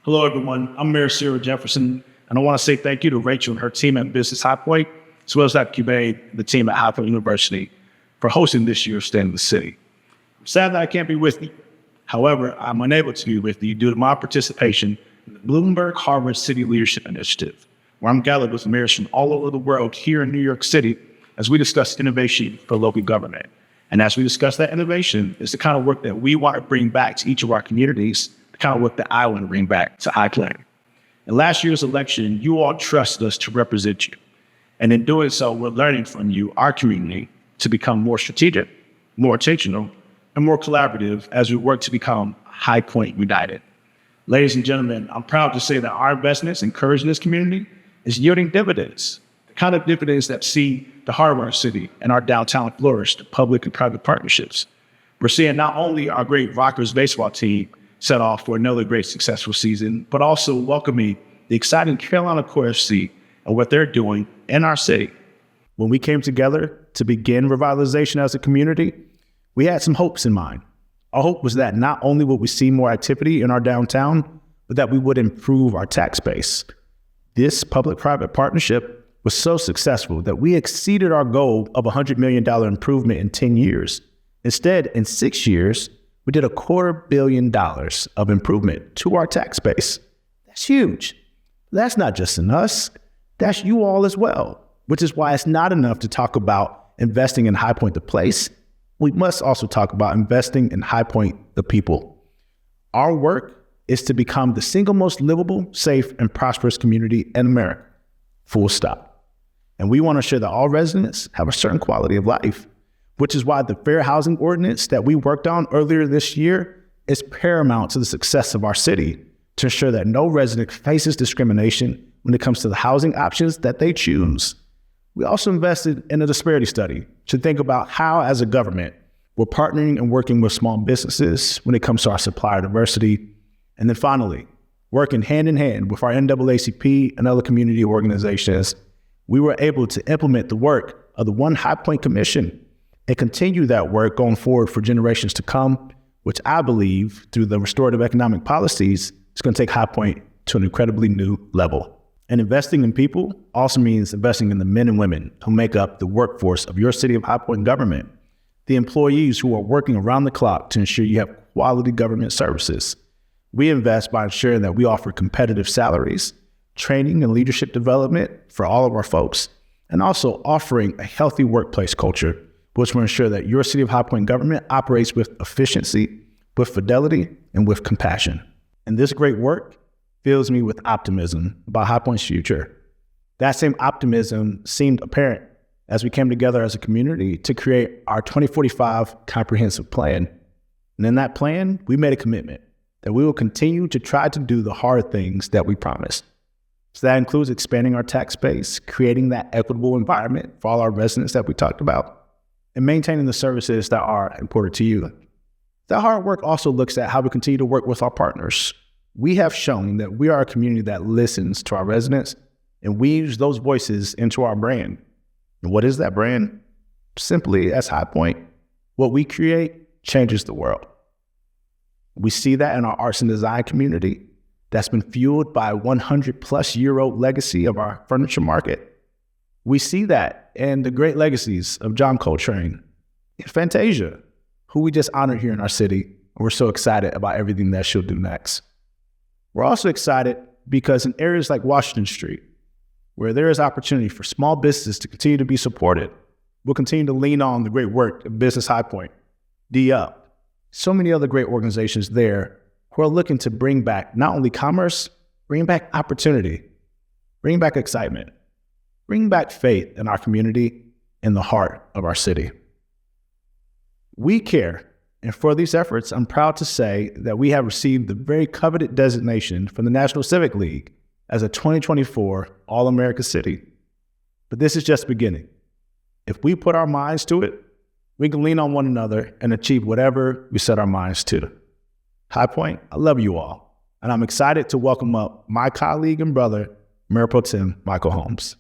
Hello, everyone. I'm Mayor Cyril Jefferson, and I want to say thank you to Rachel and her team at Business High Point, as well as Dr. Cubane, the team at High Point University, for hosting this year's State of the City. I'm sad that I can't be with you. However, I'm unable to be with you due to my participation in the Bloomberg Harvard City Leadership Initiative, where I'm gathered with mayors from all over the world here in New York City as we discuss innovation for local government. And as we discuss that innovation, it's the kind of work that we want to bring back to each of our communities, the kind of work that I want to bring back to High Point. In last year's election, you all trusted us to represent you. And in doing so, we're learning from you, our community, to become more strategic, more intentional, and more collaborative as we work to become High Point United. Ladies and gentlemen, I'm proud to say that our investments and courage in this community is yielding dividends, the kind of dividends that see the heart of our city and our downtown flourish, the public and private partnerships. We're seeing not only our great Rockers baseball team set off for another great successful season, but also welcoming the exciting Carolina Core FC and what they're doing in our city. When we came together to begin revitalization as a community, we had some hopes in mind. Our hope was that not only would we see more activity in our downtown, but that we would improve our tax base. This public-private partnership was so successful that we exceeded our goal of $100 million improvement in 10 years. Instead, in 6 years, we did $250 million of improvement to our tax base. That's huge. That's not just in us, that's you all as well, which is why it's not enough to talk about investing in High Point the place. We must also talk about investing in High Point the people. Our work is to become the single most livable, safe, and prosperous community in America, full stop. And we want to ensure that all residents have a certain quality of life, which is why the Fair Housing Ordinance that we worked on earlier this year is paramount to the success of our city to ensure that no resident faces discrimination when it comes to the housing options that they choose. We also invested in a disparity study to think about how, as a government, we're partnering and working with small businesses when it comes to our supplier diversity. And then finally, working hand in hand with our NAACP and other community organizations, we were able to implement the work of the One High Point Commission and continue that work going forward for generations to come, which I believe through the restorative economic policies is going to take High Point to an incredibly new level. And investing in people also means investing in the men and women who make up the workforce of your city of High Point government, the employees who are working around the clock to ensure you have quality government services. We invest by ensuring that we offer competitive salaries, training and leadership development for all of our folks, and also offering a healthy workplace culture, which will ensure that your city of High Point government operates with efficiency, with fidelity, and with compassion. And this great work fills me with optimism about High Point's future. That same optimism seemed apparent as we came together as a community to create our 2045 comprehensive plan. And in that plan, we made a commitment that we will continue to try to do the hard things that we promised. So that includes expanding our tax base, creating that equitable environment for all our residents that we talked about, and maintaining the services that are important to you. That hard work also looks at how we continue to work with our partners. We have shown that we are a community that listens to our residents and weaves those voices into our brand. And what is that brand? Simply, as High Point, what we create changes the world. We see that in our arts and design community that's been fueled by a 100-plus-year-old legacy of our furniture market. We see that in the great legacies of John Coltrane and Fantasia, who we just honored here in our city, and we're so excited about everything that she'll do next. We're also excited because in areas like Washington Street, where there is opportunity for small businesses to continue to be supported, we'll continue to lean on the great work of Business High Point, D-Up, so many other great organizations there who are looking to bring back not only commerce, bring back opportunity, bring back excitement, bring back faith in our community and the heart of our city. We care. And for these efforts, I'm proud to say that we have received the very coveted designation from the National Civic League as a 2024 All-America City. But this is just beginning. If we put our minds to it, we can lean on one another and achieve whatever we set our minds to. High Point, I love you all, and I'm excited to welcome up my colleague and brother, Mayor Pro-Tem Michael Holmes.